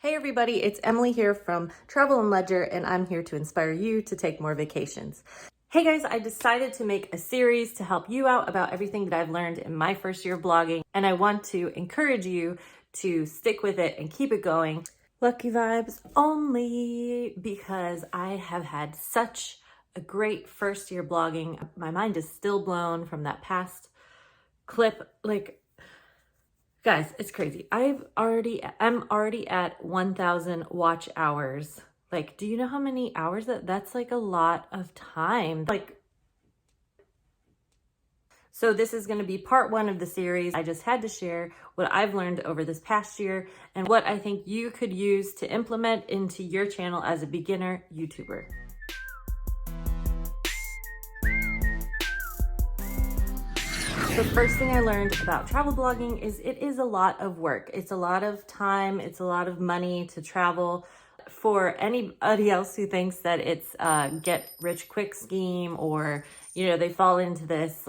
Hey everybody, it's Emily here from TravelAndLedger, and I'm here to inspire you to take more vacations. Hey guys, I decided to make a series to help you out about everything that I've learned in my first year of blogging, and I want to encourage you to stick with it and keep it going. Lucky vibes only, because I have had such a great first year blogging. My mind is still blown from that past clip. Guys, it's crazy. I'm already at 1,000 watch hours. Do you know how many hours that's a lot of time? So this is going to be part one of the series. I just had to share what I've learned over this past year and what I think you could use to implement into your channel as a beginner YouTuber. The first thing I learned about travel blogging is it is a lot of work. It's a lot of time. It's a lot of money to travel. For anybody else who thinks that it's a get rich quick scheme, or, they fall into this,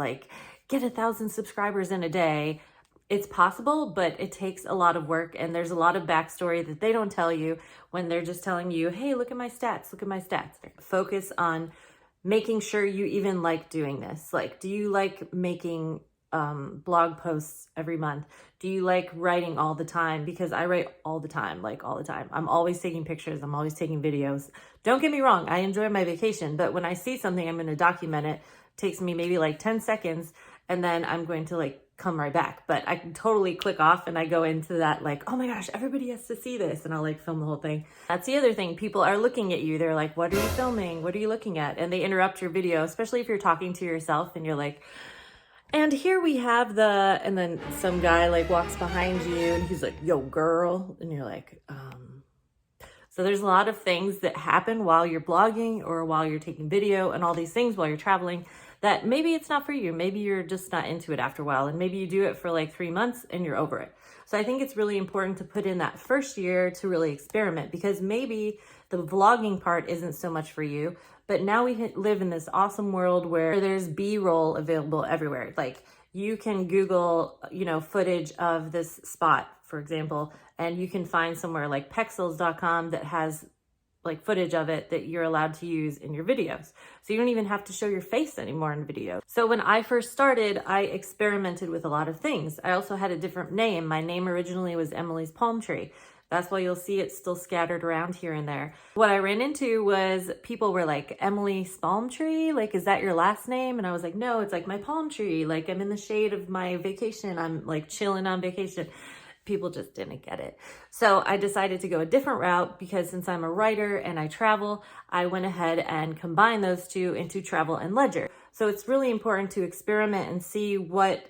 get 1,000 subscribers in a day. It's possible, but it takes a lot of work, and there's a lot of backstory that they don't tell you when they're just telling you, hey, look at my stats, look at my stats. Focus on making sure you even like doing this. Do you like making blog posts every month? Do you like writing all the time? Because I write all the time, all the time. I'm always taking pictures. I'm always taking videos. Don't get me wrong. I enjoy my vacation, but when I see something, I'm going to document it. It takes me maybe 10 seconds, and then I'm going to come right back. But I can totally click off and I go into that oh my gosh, everybody has to see this, and I'll film the whole thing. That's the other thing. People are looking at you. They're like, what are you filming? What are you looking at? And they interrupt your video, especially if you're talking to yourself and you're like, and here we have and then some guy walks behind you and he's like, yo girl. And you're like, So there's a lot of things that happen while you're blogging or while you're taking video and all these things while you're traveling that maybe it's not for you. Maybe you're just not into it after a while, and maybe you do it for 3 months and you're over it. So I think it's really important to put in that first year to really experiment, because maybe the vlogging part isn't so much for you, but now we live in this awesome world where there's B-roll available everywhere. You can Google, footage of this spot, for example, and you can find somewhere like pexels.com that has footage of it that you're allowed to use in your videos. So you don't even have to show your face anymore in videos. So when I first started, I experimented with a lot of things. I also had a different name. My name originally was Emily's Palm Tree. That's why you'll see it still scattered around here and there. What I ran into was people were like, Emily's Palm Tree? Is that your last name? And I was like, no, it's my palm tree. I'm in the shade of my vacation. I'm chilling on vacation. People just didn't get it. So I decided to go a different route, because since I'm a writer and I travel, I went ahead and combined those two into TravelAndLedger. So it's really important to experiment and see what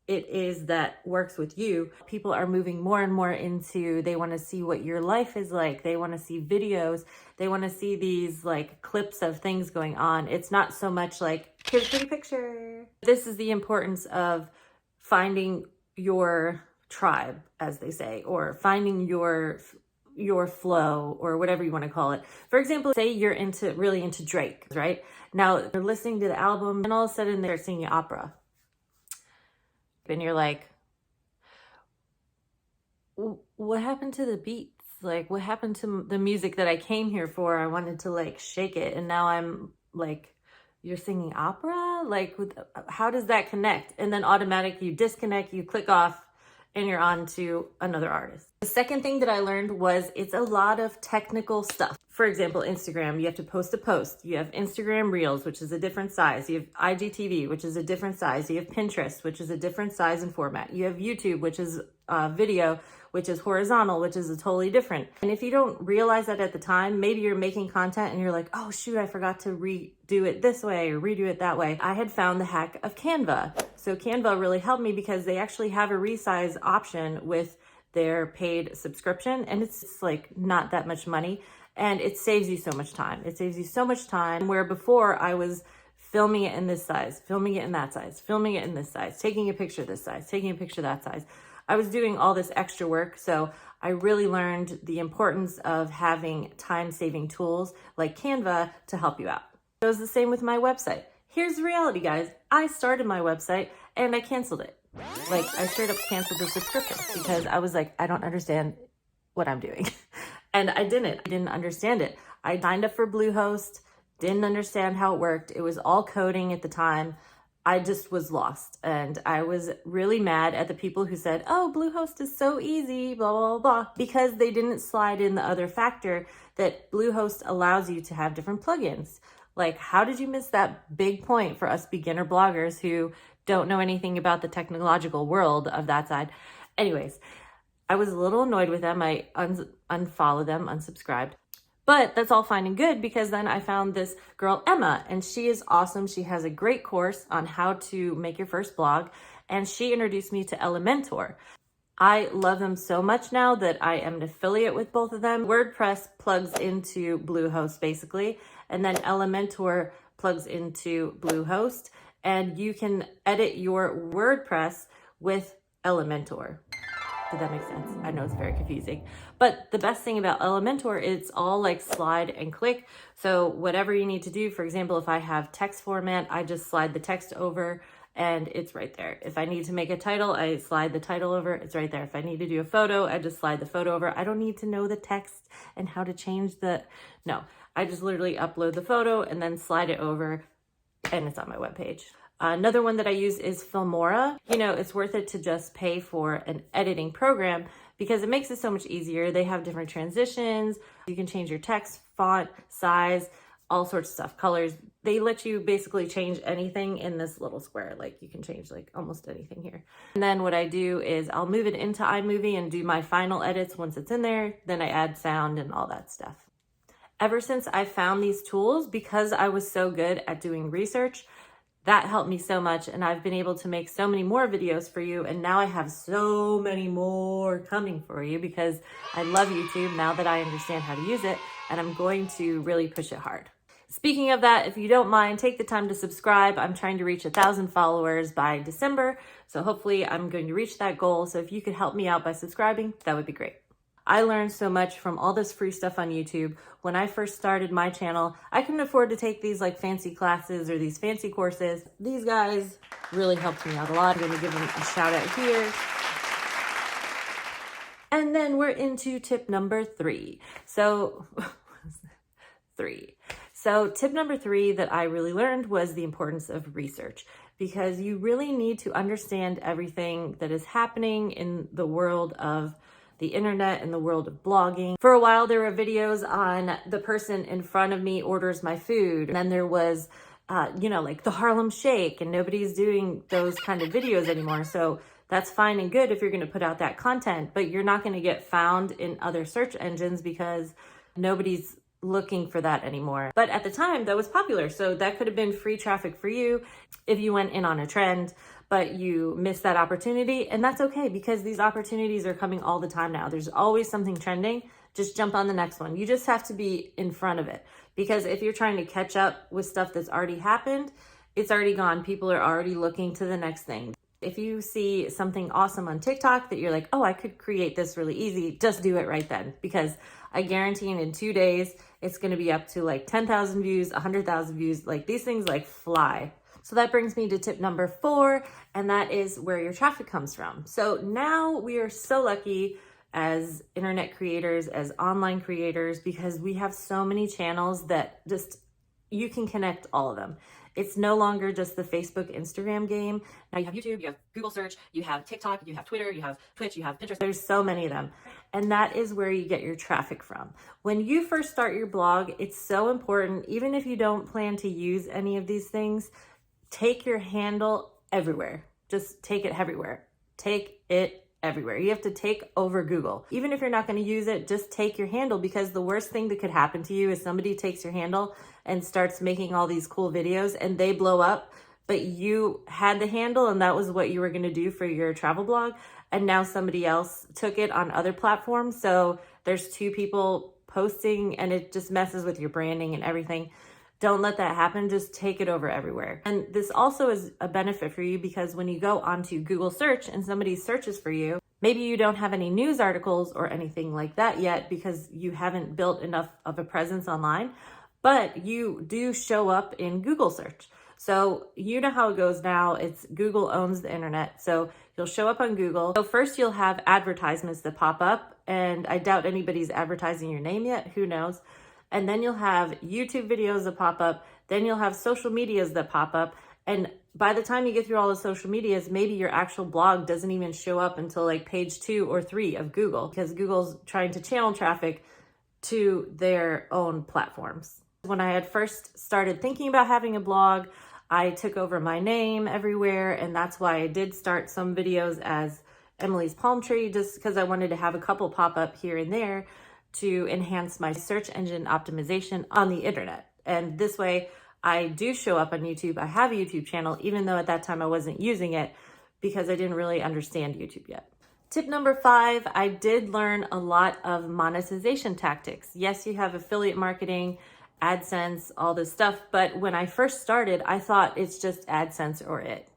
it is that works with you. People are moving more and more into, they want to see what your life is like. They want to see videos. They want to see these clips of things going on. It's not so much here's a pretty picture. This is the importance of finding your tribe, as they say, or finding your flow, or whatever you want to call it. For example, say you're really into Drake, right? Now they're listening to the album and all of a sudden they're singing opera. And you're like, what happened to the beats? What happened to the music that I came here for? I wanted to shake it. And now I'm you're singing opera? How does that connect? And then automatically you disconnect, you click off, and you're on to another artist. The second thing that I learned was it's a lot of technical stuff. For example, Instagram, you have to post a post. You have Instagram Reels, which is a different size. You have IGTV, which is a different size. You have Pinterest, which is a different size and format. You have YouTube, which is video, which is horizontal, which is a totally different. And if you don't realize that at the time, maybe you're making content and you're like, oh shoot, I forgot to redo it this way or redo it that way. I had found the hack of Canva. So Canva really helped me, because they actually have a resize option with their paid subscription, and it's not that much money, and it saves you so much time. It saves you so much time, where before I was filming it in this size, filming it in that size, filming it in this size, taking a picture this size, taking a picture that size. I was doing all this extra work, so I really learned the importance of having time-saving tools like Canva to help you out. It was the same with my website. Here's the reality, guys. I started my website and I canceled it. I straight up canceled the subscription because I was like, I don't understand what I'm doing. And I didn't understand it. I signed up for Bluehost, didn't understand how it worked. It was all coding at the time. I just was lost, and I was really mad at the people who said, oh, Bluehost is so easy, blah, blah, blah, because they didn't slide in the other factor that Bluehost allows you to have different plugins. Like, how did you miss that big point for us beginner bloggers who don't know anything about the technological world of that side? Anyways, I was a little annoyed with them. I unfollowed them, unsubscribed. But that's all fine and good, because then I found this girl, Emma, and she is awesome. She has a great course on how to make your first blog, and she introduced me to Elementor. I love them so much now that I am an affiliate with both of them. WordPress plugs into Bluehost basically, and then Elementor plugs into Bluehost, and you can edit your WordPress with Elementor. Did that make sense? I know it's very confusing. But the best thing about Elementor, it's all like slide and click. So whatever you need to do, for example, if I have text format, I just slide the text over and it's right there. If I need to make a title, I slide the title over, it's right there. If I need to do a photo, I just slide the photo over. I don't need to know the text and how to change no, I just literally upload the photo and then slide it over and it's on my webpage. Another one that I use is Filmora. You know, it's worth it to just pay for an editing program because it makes it so much easier. They have different transitions. You can change your text, font, size, all sorts of stuff, colors. They let you basically change anything in this little square. Like you can change like almost anything here. And then what I do is I'll move it into iMovie and do my final edits once it's in there. Then I add sound and all that stuff. Ever since I found these tools, because I was so good at doing research, that helped me so much, and I've been able to make so many more videos for you, and now I have so many more coming for you because I love YouTube now that I understand how to use it, and I'm going to really push it hard. Speaking of that, if you don't mind, take the time to subscribe. I'm trying to reach 1,000 followers by December, so hopefully I'm going to reach that goal. So if you could help me out by subscribing, that would be great. I learned so much from all this free stuff on YouTube. When I first started my channel, I couldn't afford to take these like fancy classes or these fancy courses. These guys really helped me out a lot. I'm going to give them a shout out here. And then we're into tip number 3. So tip number 3 that I really learned was the importance of research, because you really need to understand everything that is happening in the world of the internet and the world of blogging. For a while, there were videos on the person in front of me orders my food. And then there was, like the Harlem Shake, and nobody's doing those kind of videos anymore. So that's fine and good if you're gonna put out that content, but you're not gonna get found in other search engines because nobody's looking for that anymore. But at the time, that was popular. So that could have been free traffic for you if you went in on a trend, but you missed that opportunity, and that's okay because these opportunities are coming all the time now. There's always something trending. Just jump on the next one. You just have to be in front of it, because if you're trying to catch up with stuff that's already happened, it's already gone. People are already looking to the next thing. If you see something awesome on TikTok that you're like, oh, I could create this really easy, just do it right then, because I guarantee in 2 days, it's gonna be up to like 10,000 views, 100,000 views. Like these things like fly. So that brings me to tip number 4, and that is where your traffic comes from. So now we are so lucky as internet creators, as online creators, because we have so many channels that just, you can connect all of them. It's no longer just the Facebook, Instagram game. Now you have YouTube, you have Google search, you have TikTok, you have Twitter, you have Twitch, you have Pinterest. There's so many of them. And that is where you get your traffic from. When you first start your blog, it's so important, even if you don't plan to use any of these things, take your handle everywhere. Just take it everywhere. Take it everywhere. You have to take over Google. Even if you're not going to use it, just take your handle, because the worst thing that could happen to you is somebody takes your handle and starts making all these cool videos and they blow up, but you had the handle and that was what you were going to do for your travel blog. And now somebody else took it on other platforms. So there's 2 people posting and it just messes with your branding and everything. Don't let that happen. Just take it over everywhere. And this also is a benefit for you, because when you go onto Google search and somebody searches for you, maybe you don't have any news articles or anything like that yet because you haven't built enough of a presence online, but you do show up in Google search. So you know how it goes now. It's Google owns the internet. So you'll show up on Google. So first you'll have advertisements that pop up, and I doubt anybody's advertising your name yet. Who knows? And then you'll have YouTube videos that pop up. Then you'll have social medias that pop up. And by the time you get through all the social medias, maybe your actual blog doesn't even show up until like page 2 or 3 of Google, because Google's trying to channel traffic to their own platforms. When I had first started thinking about having a blog, I took over my name everywhere, and that's why I did start some videos as Emily's Palm Tree, just because I wanted to have a couple pop up here and there to enhance my search engine optimization on the internet. And this way I do show up on YouTube. I have a YouTube channel, even though at that time I wasn't using it because I didn't really understand YouTube yet. Tip number 5, I did learn a lot of monetization tactics. Yes, you have affiliate marketing, AdSense, all this stuff. But when I first started, I thought it's just AdSense or it.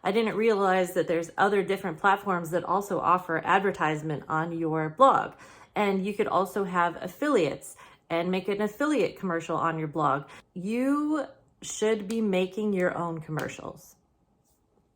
I didn't realize that there's other different platforms that also offer advertisement on your blog. And you could also have affiliates and make an affiliate commercial on your blog. You should be making your own commercials,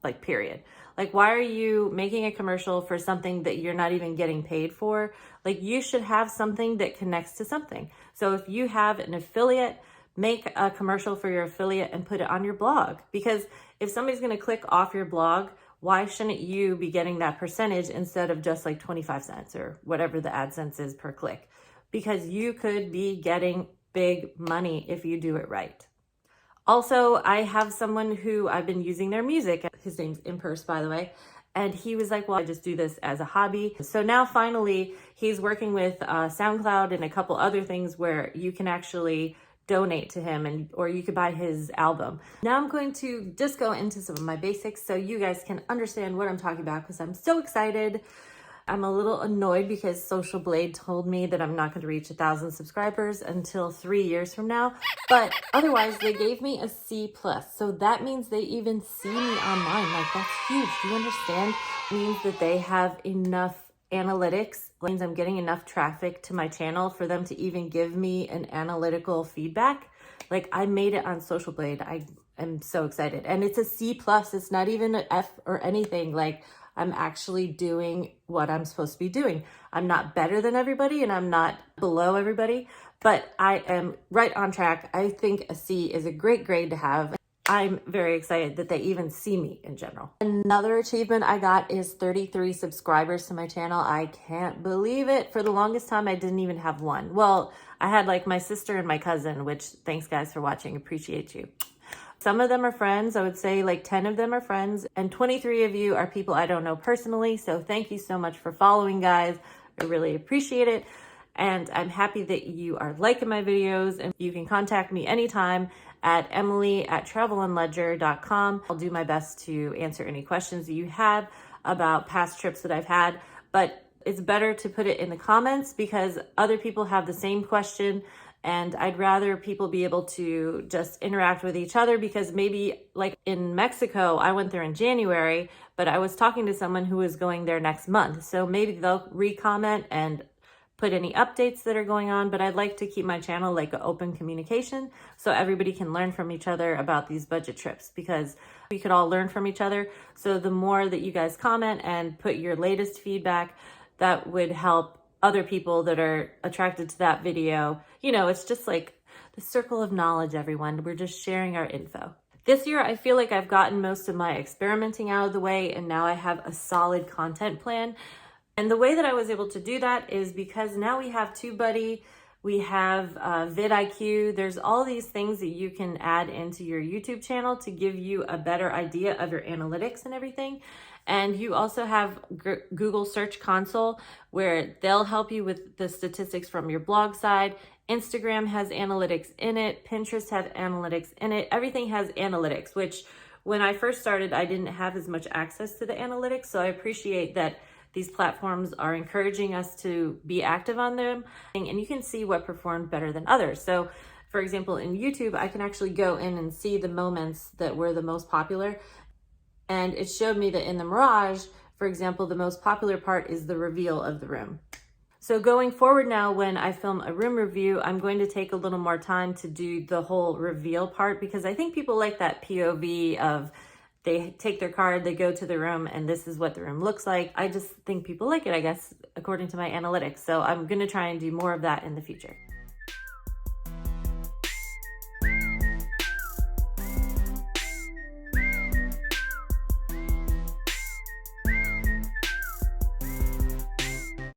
like period. Like, why are you making a commercial for something that you're not even getting paid for? Like, you should have something that connects to something. So if you have an affiliate, make a commercial for your affiliate and put it on your blog. Because if somebody's going to click off your blog, why shouldn't you be getting that percentage instead of just like 25 cents or whatever the AdSense is per click? Because you could be getting big money if you do it right. Also, I have someone who I've been using their music. His name's Impurse, by the way. And he was like, well, I just do this as a hobby. So now finally, he's working with SoundCloud and a couple other things where you can actually donate to him, or you could buy his album. Now I'm going to just go into some of my basics so you guys can understand what I'm talking about, because I'm so excited. I'm a little annoyed because Social Blade told me that I'm not going to reach 1,000 subscribers until 3 years from now. But otherwise, they gave me a C+. So that means they even see me online. Like, that's huge. Do you understand? It means that they have enough analytics. It means I'm getting enough traffic to my channel for them to even give me an analytical feedback. Like, I made it on Social Blade. I am so excited. And it's a C+. It's not even an F or anything. Like, I'm actually doing what I'm supposed to be doing. I'm not better than everybody and I'm not below everybody, but I am right on track. I think a C is a great grade to have. I'm very excited that they even see me in general. Another achievement I got is 33 subscribers to my channel. I can't believe it. For the longest time, I didn't even have one. Well, I had like my sister and my cousin, which thanks guys for watching. Appreciate you. Some of them are friends. I would say like 10 of them are friends, and 23 of you are people I don't know personally. So thank you so much for following, guys. I really appreciate it. And I'm happy that you are liking my videos, and you can contact me anytime at emily@TravelAndLedger.com. I'll do my best to answer any questions that you have about past trips that I've had, but it's better to put it in the comments because other people have the same question. And I'd rather people be able to just interact with each other, because maybe like in Mexico, I went there in January, but I was talking to someone who was going there next month. So maybe they'll re-comment and put any updates that are going on. But I'd like to keep my channel like an open communication so everybody can learn from each other about these budget trips, because we could all learn from each other. So the more that you guys comment and put your latest feedback, that would help other people that are attracted to that video. You know, it's just like the circle of knowledge, everyone. We're just sharing our info. This year, I feel like I've gotten most of my experimenting out of the way, and now I have a solid content plan. And the way that I was able to do that is because now we have TubeBuddy, we have vidIQ. There's all these things that you can add into your YouTube channel to give you a better idea of your analytics and everything. And you also have Google Search Console, where they'll help you with the statistics from your blog side. Instagram has analytics in it. Pinterest has analytics in it. Everything has analytics, which when I first started, I didn't have as much access to the analytics. So I appreciate that these platforms are encouraging us to be active on them, and you can see what performed better than others. So for example, in YouTube, I can actually go in and see the moments that were the most popular. And it showed me that in the Mirage, for example, the most popular part is the reveal of the room. So going forward now, when I film a room review, I'm going to take a little more time to do the whole reveal part, because I think people like that POV of they take their card, they go to the room, and this is what the room looks like. I just think people like it, I guess, according to my analytics. So I'm gonna try and do more of that in the future.